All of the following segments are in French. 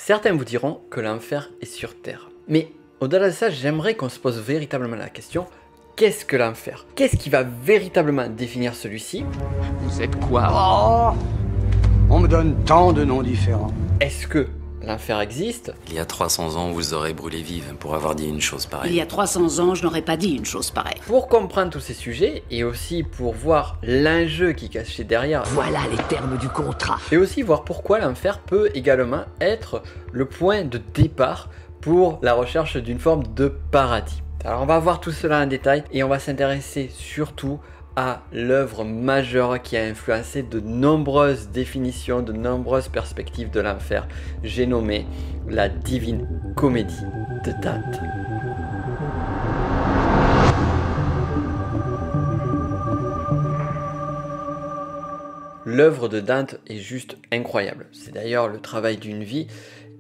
Certains vous diront que l'enfer est sur Terre. Mais au-delà de ça, j'aimerais qu'on se pose véritablement la question, qu'est-ce que l'enfer? Qu'est-ce qui va véritablement définir celui-ci? Vous êtes quoi? Oh, on me donne tant de noms différents. Est-ce que l'enfer existe? Il y a 300 ans, vous aurez brûlé vive pour avoir dit une chose pareille. Il y a 300 ans, je n'aurais pas dit une chose pareille. Pour comprendre tous ces sujets, et aussi pour voir l'enjeu qui est caché derrière, Voilà les termes du contrat. et aussi voir pourquoi l'enfer peut également être le point de départ pour la recherche d'une forme de paradis. Alors on va voir tout cela en détail et on va s'intéresser surtout à l'œuvre majeure qui a influencé de nombreuses définitions, de nombreuses perspectives de l'enfer. J'ai nommé la Divine Comédie de Dante. L'œuvre de Dante est juste incroyable. C'est d'ailleurs le travail d'une vie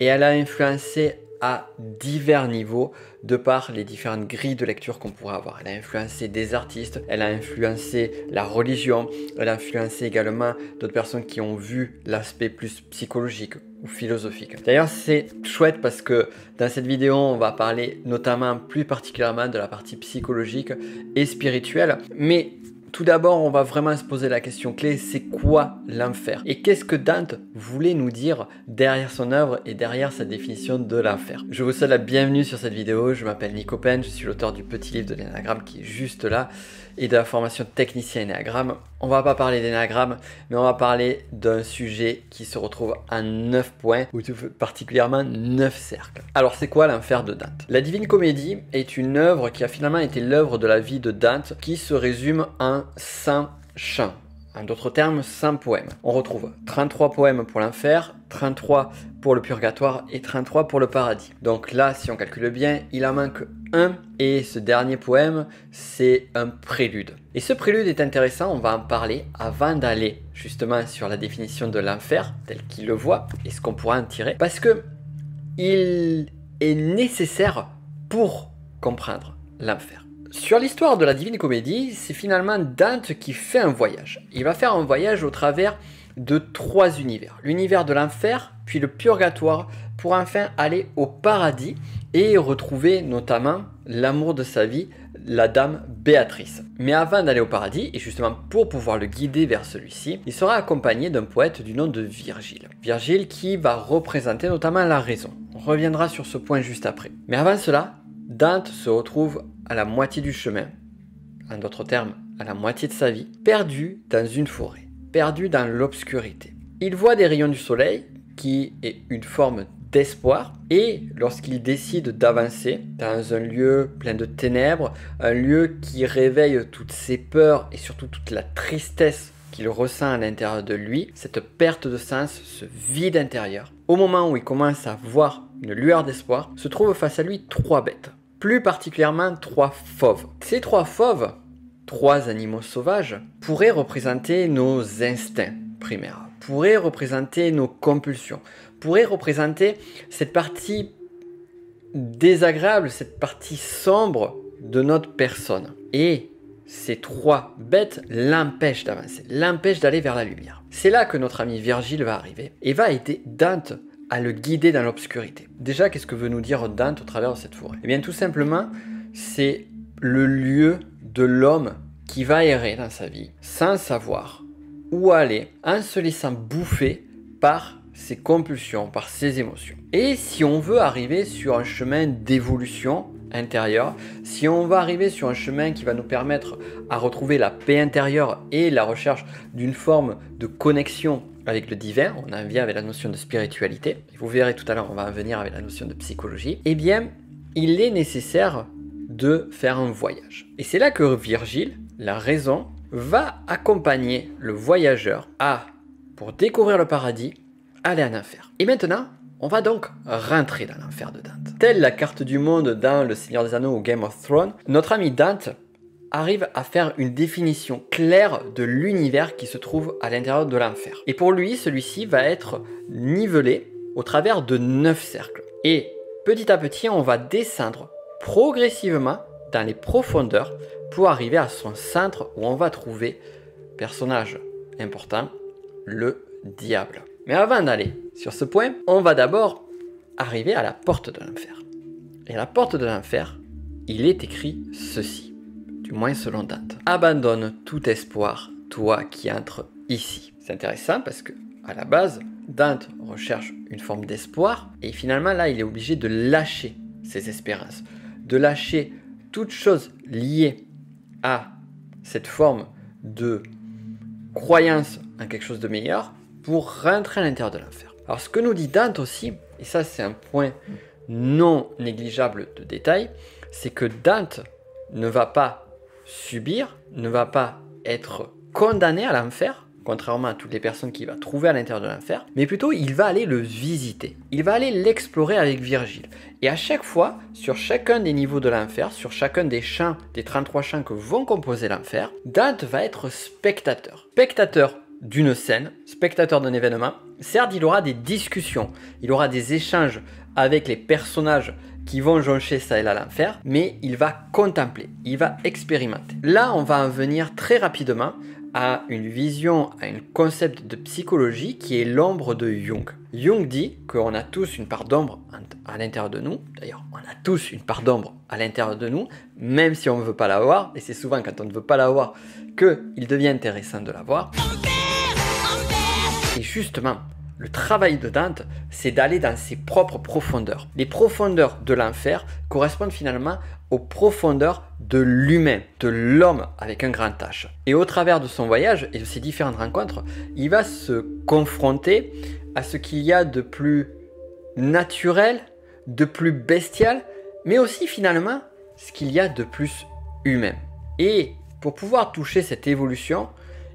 et elle a influencé à divers niveaux de par les différentes grilles de lecture qu'on pourrait avoir. Elle a influencé des artistes, elle a influencé la religion, elle a influencé également d'autres personnes qui ont vu l'aspect plus psychologique ou philosophique. D'ailleurs, c'est chouette parce que dans cette vidéo, on va parler notamment plus particulièrement de la partie psychologique et spirituelle, mais tout d'abord, on va vraiment se poser la question clé, c'est quoi l'enfer? Et qu'est-ce que Dante voulait nous dire derrière son œuvre et derrière sa définition de l'enfer? Je vous souhaite la bienvenue sur cette vidéo, je m'appelle Nico Pen, je suis l'auteur du petit livre de l'énagramme qui est juste là et de la formation technicien énagramme. On va pas parler d'énagramme, mais on va parler d'un sujet qui se retrouve en 9 points, ou particulièrement 9 cercles. Alors c'est quoi l'enfer de Dante? La Divine Comédie est une œuvre qui a finalement été l'œuvre de la vie de Dante, qui se résume en 100 chants. En d'autres termes, 100 poèmes. On retrouve 33 poèmes pour l'enfer, 33 pour le purgatoire et 33 pour le paradis. Donc là, si on calcule bien, il en manque un et ce dernier poème, c'est un prélude. Et ce prélude est intéressant, on va en parler avant d'aller justement sur la définition de l'enfer, tel qu'il le voit, et ce qu'on pourra en tirer, parce que il est nécessaire pour comprendre l'enfer. Sur l'histoire de la Divine Comédie, c'est finalement Dante qui fait un voyage. Il va faire un voyage au travers de 3 univers. L'univers de l'enfer, puis le purgatoire, pour enfin aller au paradis et retrouver notamment l'amour de sa vie, la dame Béatrice. Mais avant d'aller au paradis, et justement pour pouvoir le guider vers celui-ci, il sera accompagné d'un poète du nom de Virgile. Virgile qui va représenter notamment la raison. On reviendra sur ce point juste après. Mais avant cela, Dante se retrouve à la moitié du chemin, en d'autres termes, à la moitié de sa vie, perdu dans une forêt, perdu dans l'obscurité. Il voit des rayons du soleil, qui est une forme d'espoir, et lorsqu'il décide d'avancer dans un lieu plein de ténèbres, un lieu qui réveille toutes ses peurs et surtout toute la tristesse qu'il ressent à l'intérieur de lui, cette perte de sens, ce vide intérieur, au moment où il commence à voir une lueur d'espoir, se trouvent face à lui 3 bêtes. Plus particulièrement 3 fauves. Ces 3 fauves, 3 animaux sauvages, pourraient représenter nos instincts primaires, pourraient représenter nos compulsions, pourraient représenter cette partie désagréable, cette partie sombre de notre personne. Et ces 3 bêtes l'empêchent d'avancer, l'empêchent d'aller vers la lumière. C'est là que notre ami Virgile va arriver et va aider Dante à le guider dans l'obscurité. Déjà, qu'est-ce que veut nous dire Dante au travers de cette forêt? Eh bien, tout simplement, c'est le lieu de l'homme qui va errer dans sa vie sans savoir où aller, en se laissant bouffer par ses compulsions, par ses émotions. Et si on veut arriver sur un chemin d'évolution intérieure, si on va arriver sur un chemin qui va nous permettre à retrouver la paix intérieure et la recherche d'une forme de connexion avec le divin, on en vient avec la notion de spiritualité, et vous verrez tout à l'heure, on va en venir avec la notion de psychologie, eh bien, il est nécessaire de faire un voyage. Et c'est là que Virgile, la raison, va accompagner le voyageur à, pour découvrir le paradis, aller en enfer. Et maintenant, on va donc rentrer dans l'enfer de Dante. Telle la carte du monde dans Le Seigneur des Anneaux ou Game of Thrones, notre ami Dante arrive à faire une définition claire de l'univers qui se trouve à l'intérieur de l'enfer. Et pour lui, celui-ci va être nivelé au travers de 9 cercles. Et petit à petit, on va descendre progressivement dans les profondeurs pour arriver à son centre où on va trouver, personnage important, le diable. Mais avant d'aller sur ce point, on va d'abord arriver à la porte de l'enfer. Et à la porte de l'enfer, il est écrit ceci, du moins selon Dante. Abandonne tout espoir, toi qui entres ici. C'est intéressant parce que à la base, Dante recherche une forme d'espoir et finalement là, il est obligé de lâcher ses espérances, de lâcher toute chose liée à cette forme de croyance en quelque chose de meilleur pour rentrer à l'intérieur de l'enfer. Alors ce que nous dit Dante aussi, et ça c'est un point non négligeable de détail, c'est que Dante ne va pas subir, ne va pas être condamné à l'enfer, contrairement à toutes les personnes qu'il va trouver à l'intérieur de l'enfer, mais plutôt il va aller le visiter, il va aller l'explorer avec Virgile. Et à chaque fois, sur chacun des niveaux de l'enfer, sur chacun des chants, des 33 chants que vont composer l'enfer, Dante va être spectateur. Spectateur d'une scène, spectateur d'un événement. Certes, il aura des discussions, il aura des échanges avec les personnages qui vont joncher ça et là l'enfer, mais il va contempler, il va expérimenter. Là, on va en venir très rapidement à une vision, à un concept de psychologie qui est l'ombre de Jung. Jung dit qu'on a tous une part d'ombre à l'intérieur de nous. D'ailleurs, on a tous une part d'ombre à l'intérieur de nous, même si on ne veut pas la voir. Et c'est souvent quand on ne veut pas la voir qu'il devient intéressant de la voir. Et justement, le travail de Dante, c'est d'aller dans ses propres profondeurs. Les profondeurs de l'enfer correspondent finalement aux profondeurs de l'humain, de l'homme avec un grand H. Et au travers de son voyage et de ses différentes rencontres, il va se confronter à ce qu'il y a de plus naturel, de plus bestial, mais aussi finalement ce qu'il y a de plus humain. Et pour pouvoir toucher cette évolution,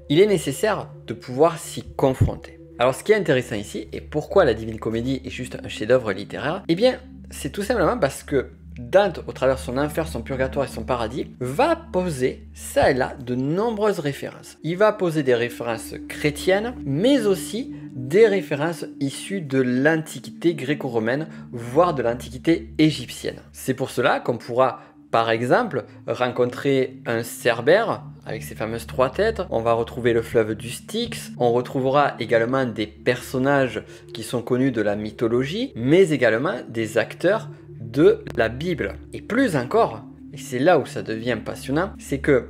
il est nécessaire de pouvoir s'y confronter. Alors ce qui est intéressant ici, et pourquoi la Divine Comédie est juste un chef-d'œuvre littéraire, eh bien c'est tout simplement parce que Dante, au travers de son enfer, son purgatoire et son paradis, va poser ça et là de nombreuses références. Il va poser des références chrétiennes, mais aussi des références issues de l'Antiquité gréco-romaine, voire de l'Antiquité égyptienne. C'est pour cela qu'on pourra, par exemple, rencontrer un Cerbère avec ses fameuses 3 têtes. On va retrouver le fleuve du Styx. On retrouvera également des personnages qui sont connus de la mythologie, mais également des acteurs de la Bible. Et plus encore, et c'est là où ça devient passionnant, c'est que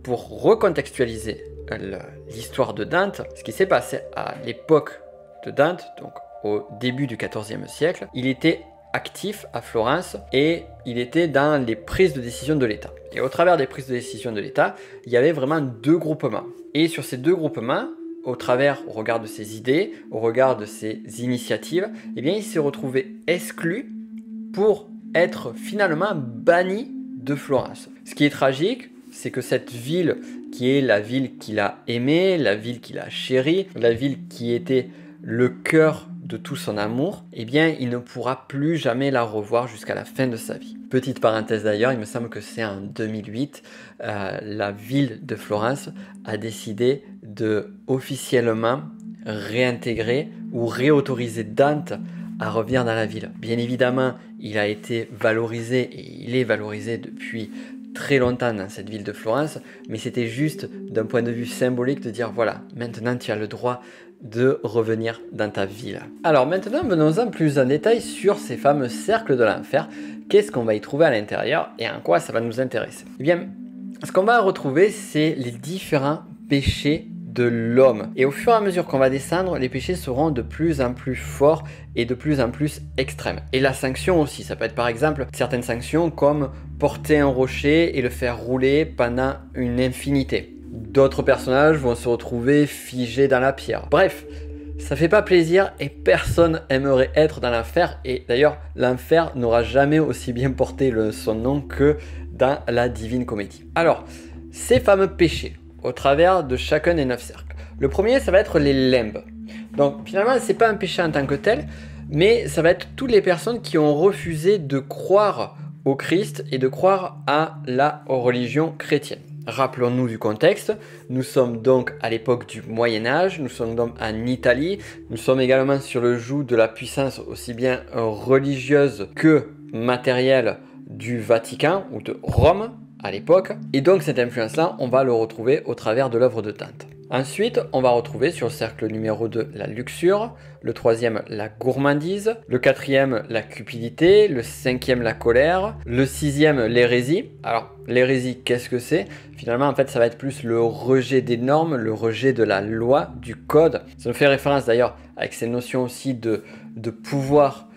pour recontextualiser l'histoire de Dante, ce qui s'est passé à l'époque de Dante, donc au début du XIVe siècle, il était actif à Florence et il était dans les prises de décision de l'État. Et au travers des prises de décision de l'État, il y avait vraiment 2 groupements. Et sur ces 2 groupements, au regard de ses idées, au regard de ses initiatives, eh bien, il s'est retrouvé exclu pour être finalement banni de Florence. Ce qui est tragique, c'est que cette ville qui est la ville qu'il a aimée, la ville qu'il a chérie, la ville qui était le cœur de tout son amour, eh bien, il ne pourra plus jamais la revoir jusqu'à la fin de sa vie. Petite parenthèse d'ailleurs, il me semble que c'est en 2008, la ville de Florence a décidé de officiellement réintégrer ou réautoriser Dante à revenir dans la ville. Bien évidemment, il a été valorisé et il est valorisé depuis très longtemps dans cette ville de Florence, mais c'était juste d'un point de vue symbolique de dire voilà, maintenant tu as le droit de revenir dans ta ville. Alors maintenant, venons-en plus en détail sur ces fameux cercles de l'enfer. Qu'est-ce qu'on va y trouver à l'intérieur et en quoi ça va nous intéresser? Eh bien, ce qu'on va retrouver, c'est les différents péchés de l'homme. Et au fur et à mesure qu'on va descendre, les péchés seront de plus en plus forts et de plus en plus extrêmes. Et la sanction aussi, ça peut être par exemple certaines sanctions comme porter un rocher et le faire rouler pendant une infinité. D'autres personnages vont se retrouver figés dans la pierre. Bref, ça fait pas plaisir et personne aimerait être dans l'enfer. Et d'ailleurs, l'enfer n'aura jamais aussi bien porté son nom que dans la Divine Comédie. Alors, ces fameux péchés, au travers de chacun des 9 cercles. Le premier, ça va être les limbes. Donc finalement, c'est pas un péché en tant que tel, mais ça va être toutes les personnes qui ont refusé de croire au Christ et de croire à la religion chrétienne. Rappelons-nous du contexte, nous sommes donc à l'époque du Moyen-Âge, nous sommes donc en Italie, nous sommes également sur le joug de la puissance aussi bien religieuse que matérielle du Vatican ou de Rome à l'époque. Et donc cette influence-là, on va le retrouver au travers de l'œuvre de Dante. Ensuite, on va retrouver sur le cercle numéro 2 la luxure, le troisième la gourmandise, le quatrième la cupidité, le cinquième la colère, le sixième l'hérésie. Alors l'hérésie, qu'est-ce que c'est? Finalement, en fait, ça va être plus le rejet des normes, le rejet de la loi, du code. Ça nous fait référence d'ailleurs avec ces notions aussi de pouvoir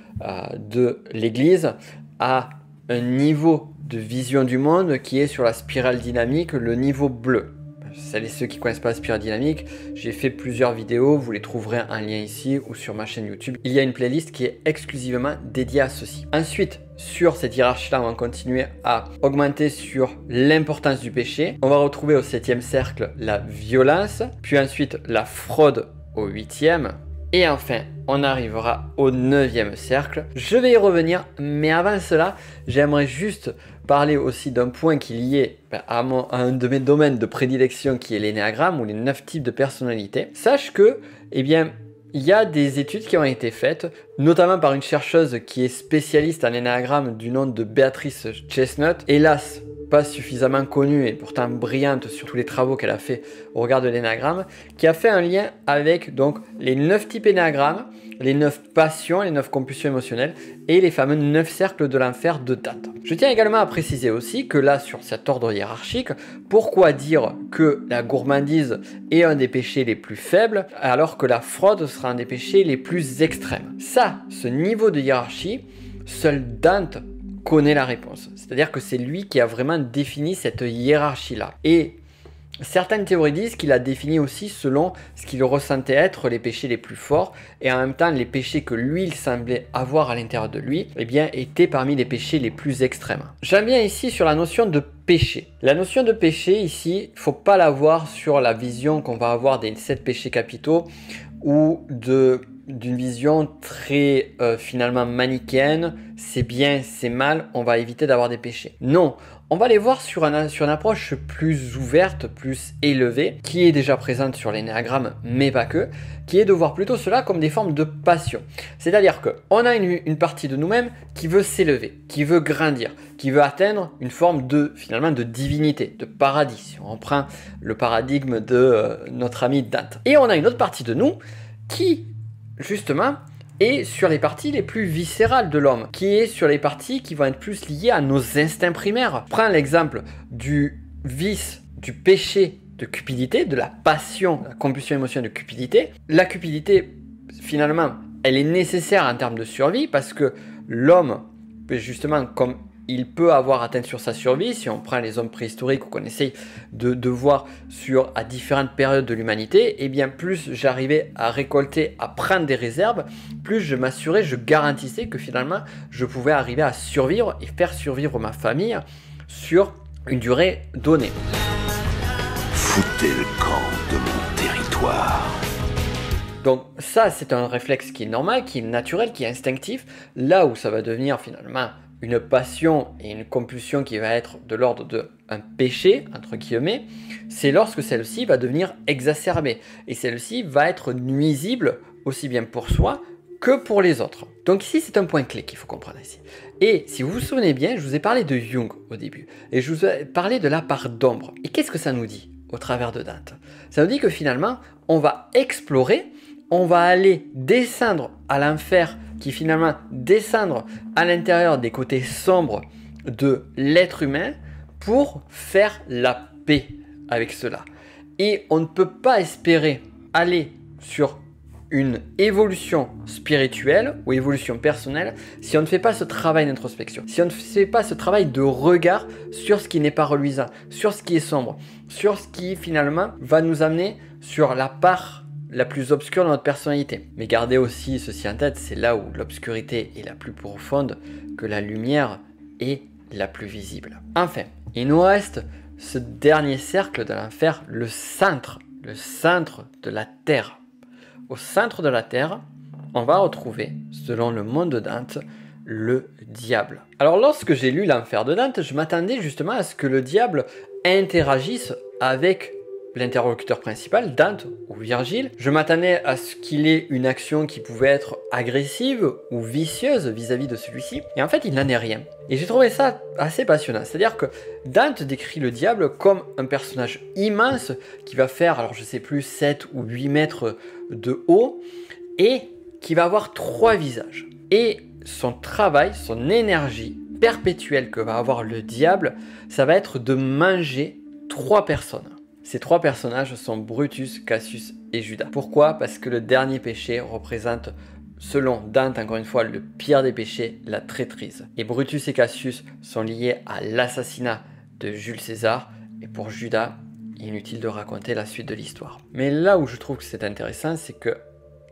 de l'Église à un niveau de vision du monde qui est sur la spirale dynamique, le niveau bleu. Celles et ceux qui ne connaissent pas la spirale dynamique, j'ai fait plusieurs vidéos, vous les trouverez en lien ici ou sur ma chaîne YouTube. Il y a une playlist qui est exclusivement dédiée à ceci. Ensuite, sur cette hiérarchie-là, on va continuer à augmenter sur l'importance du péché. On va retrouver au 7e cercle la violence, puis ensuite la fraude au 8e. Et enfin, on arrivera au 9e cercle. Je vais y revenir, mais avant cela, j'aimerais juste parler aussi d'un point qui est lié à un de mes domaines de prédilection qui est l'énéagramme ou les 9 types de personnalité. Sache que, eh bien, il y a des études qui ont été faites, notamment par une chercheuse qui est spécialiste en énéagramme du nom de Béatrice Chestnut. Hélas, pas suffisamment connue et pourtant brillante sur tous les travaux qu'elle a fait au regard de l'énéagramme, qui a fait un lien avec donc les 9 types énéagrammes, les 9 passions, les 9 compulsions émotionnelles et les fameux 9 cercles de l'enfer de Dante. Je tiens également à préciser aussi que là, sur cet ordre hiérarchique, pourquoi dire que la gourmandise est un des péchés les plus faibles alors que la fraude sera un des péchés les plus extrêmes? Ça, ce niveau de hiérarchie, seul Dante connaît la réponse. C'est-à-dire que c'est lui qui a vraiment défini cette hiérarchie-là. Et certaines théories disent qu'il a défini aussi selon ce qu'il ressentait être les péchés les plus forts et en même temps les péchés que lui il semblait avoir à l'intérieur de lui, eh bien étaient parmi les péchés les plus extrêmes. J'en viens ici sur la notion de péché. La notion de péché ici, il ne faut pas la voir sur la vision qu'on va avoir des 7 péchés capitaux ou d'une vision très finalement manichéenne, c'est bien, c'est mal, on va éviter d'avoir des péchés. Non, on va les voir sur une approche plus ouverte, plus élevée, qui est déjà présente sur l'énéagramme, mais pas que, qui est de voir plutôt cela comme des formes de passion. C'est-à-dire qu'on a une partie de nous-mêmes qui veut s'élever, qui veut grandir, qui veut atteindre une forme finalement de divinité, de paradis, si on prend le paradigme de notre ami Dante. Et on a une autre partie de nous qui, justement, est sur les parties les plus viscérales de l'homme, qui est sur les parties qui vont être plus liées à nos instincts primaires. Prends l'exemple du vice, du péché de cupidité, de la passion, la compulsion émotionnelle de cupidité. La cupidité, finalement, elle est nécessaire en termes de survie parce que l'homme, justement, comme il peut avoir atteint sur sa survie, si on prend les hommes préhistoriques ou qu'on essaye de voir à différentes périodes de l'humanité, et bien plus j'arrivais à récolter, à prendre des réserves, plus je m'assurais, je garantissais que finalement je pouvais arriver à survivre et faire survivre ma famille sur une durée donnée. Foutez le camp de mon territoire. Donc ça, c'est un réflexe qui est normal, qui est naturel, qui est instinctif, là où ça va devenir finalement une passion et une compulsion qui va être de l'ordre d'un péché, entre guillemets, c'est lorsque celle-ci va devenir exacerbée. Et celle-ci va être nuisible aussi bien pour soi que pour les autres. Donc ici, c'est un point clé qu'il faut comprendre ici. Et si vous vous souvenez bien, je vous ai parlé de Jung au début. Et je vous ai parlé de la part d'ombre. Et qu'est-ce que ça nous dit au travers de Dante? Ça nous dit que finalement, on va explorer, on va aller descendre à l'enfer, qui finalement descendre à l'intérieur des côtés sombres de l'être humain pour faire la paix avec cela. Et on ne peut pas espérer aller sur une évolution spirituelle ou évolution personnelle si on ne fait pas ce travail d'introspection, si on ne fait pas ce travail de regard sur ce qui n'est pas reluisant, sur ce qui est sombre, sur ce qui finalement va nous amener sur la part la plus obscure de notre personnalité. Mais gardez aussi ceci en tête, c'est là où l'obscurité est la plus profonde que la lumière est la plus visible. Enfin, il nous reste ce dernier cercle de l'enfer, le centre de la Terre. Au centre de la Terre, on va retrouver, selon le monde de Dante, le diable. Alors lorsque j'ai lu l'enfer de Dante, je m'attendais justement à ce que le diable interagisse avec l'interlocuteur principal, Dante ou Virgile. Je m'attendais à ce qu'il ait une action qui pouvait être agressive ou vicieuse vis-à-vis de celui-ci. Et en fait, il n'en est rien. Et j'ai trouvé ça assez passionnant. C'est-à-dire que Dante décrit le diable comme un personnage immense qui va faire, alors je sais plus, 7 ou 8 mètres de haut et qui va avoir 3 visages. Et son travail, son énergie perpétuelle que va avoir le diable, ça va être de manger 3 personnes. Ces 3 personnages sont Brutus, Cassius et Judas. Pourquoi? Parce que le dernier péché représente, selon Dante, encore une fois, le pire des péchés, la traîtrise. Et Brutus et Cassius sont liés à l'assassinat de Jules César. Et pour Judas, inutile de raconter la suite de l'histoire. Mais là où je trouve que c'est intéressant, c'est que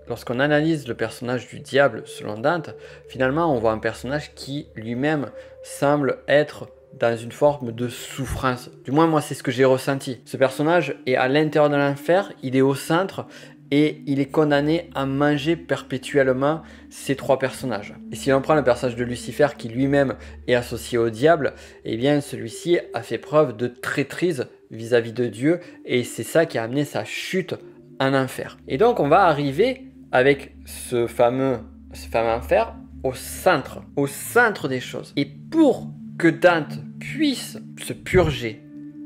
lorsqu'on analyse le personnage du diable selon Dante, finalement on voit un personnage qui lui-même semble être dans une forme de souffrance. Du moins moi c'est ce que j'ai ressenti. Ce personnage est à l'intérieur de l'enfer, il est au centre et il est condamné à manger perpétuellement ces 3 personnages. Et si l'on prend le personnage de Lucifer qui lui-même est associé au diable, eh bien celui-ci a fait preuve de traîtrise vis-à-vis de Dieu et c'est ça qui a amené sa chute en enfer. Et donc on va arriver avec ce fameux enfer au centre des choses. Et pour que Dante puisse se purger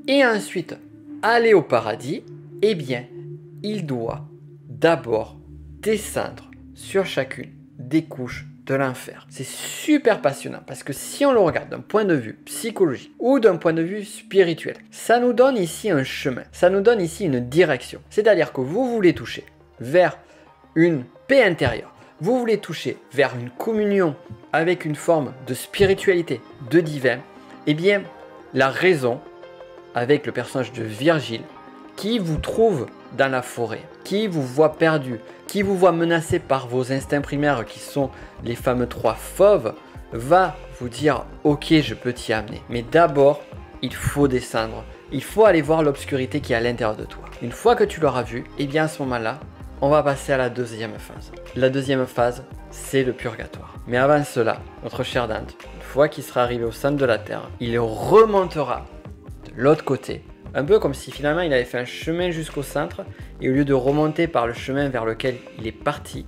et ensuite aller au paradis, eh bien, il doit d'abord descendre sur chacune des couches de l'enfer. C'est super passionnant parce que si on le regarde d'un point de vue psychologique ou d'un point de vue spirituel, ça nous donne ici un chemin, ça nous donne ici une direction. C'est-à-dire que vous voulez toucher vers une paix intérieure, vous voulez toucher vers une communion avec une forme de spiritualité, de divin, eh bien, la raison, avec le personnage de Virgile, qui vous trouve dans la forêt, qui vous voit perdu, qui vous voit menacé par vos instincts primaires qui sont les fameux 3 fauves, va vous dire « Ok, je peux t'y amener. » Mais d'abord, il faut descendre. Il faut aller voir l'obscurité qui est à l'intérieur de toi. Une fois que tu l'auras vu, eh bien à ce moment-là, on va passer à la deuxième phase. La deuxième phase, c'est le purgatoire. Mais avant cela, notre cher Dante, une fois qu'il sera arrivé au centre de la Terre, il remontera de l'autre côté. Un peu comme si finalement il avait fait un chemin jusqu'au centre et au lieu de remonter par le chemin vers lequel il est parti,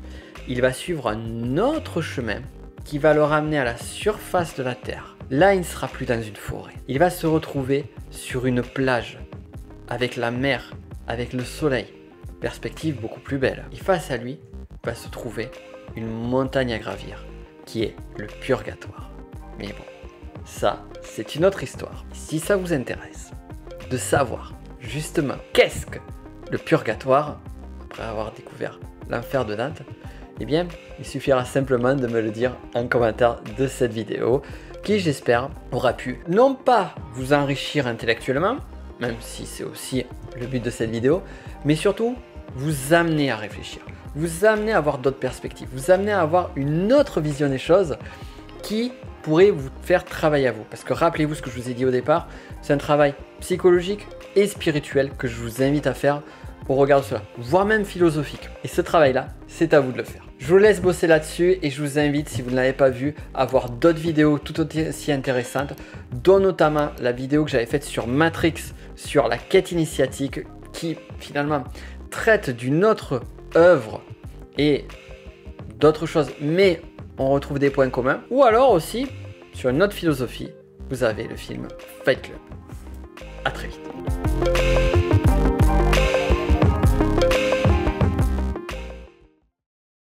il va suivre un autre chemin qui va le ramener à la surface de la Terre. Là, il ne sera plus dans une forêt. Il va se retrouver sur une plage avec la mer, avec le soleil. Perspective beaucoup plus belle. Et face à lui va se trouver une montagne à gravir qui est le purgatoire. Mais bon, ça, c'est une autre histoire. Si ça vous intéresse de savoir justement qu'est-ce que le purgatoire, après avoir découvert l'enfer de Dante, eh bien, il suffira simplement de me le dire en commentaire de cette vidéo qui, j'espère, aura pu non pas vous enrichir intellectuellement, même si c'est aussi le but de cette vidéo, mais surtout vous amener à réfléchir, vous amener à avoir d'autres perspectives, vous amener à avoir une autre vision des choses qui pourrait vous faire travailler à vous. Parce que rappelez-vous ce que je vous ai dit au départ, c'est un travail psychologique et spirituel que je vous invite à faire au regard de cela, voire même philosophique. Et ce travail-là, c'est à vous de le faire. Je vous laisse bosser là-dessus et je vous invite, si vous ne l'avez pas vu, à voir d'autres vidéos tout aussi intéressantes, dont notamment la vidéo que j'avais faite sur Matrix, sur la quête initiatique, qui finalement traite d'une autre œuvre et d'autres choses, mais on retrouve des points communs. Ou alors aussi, sur une autre philosophie, vous avez le film Fight Club. À très vite.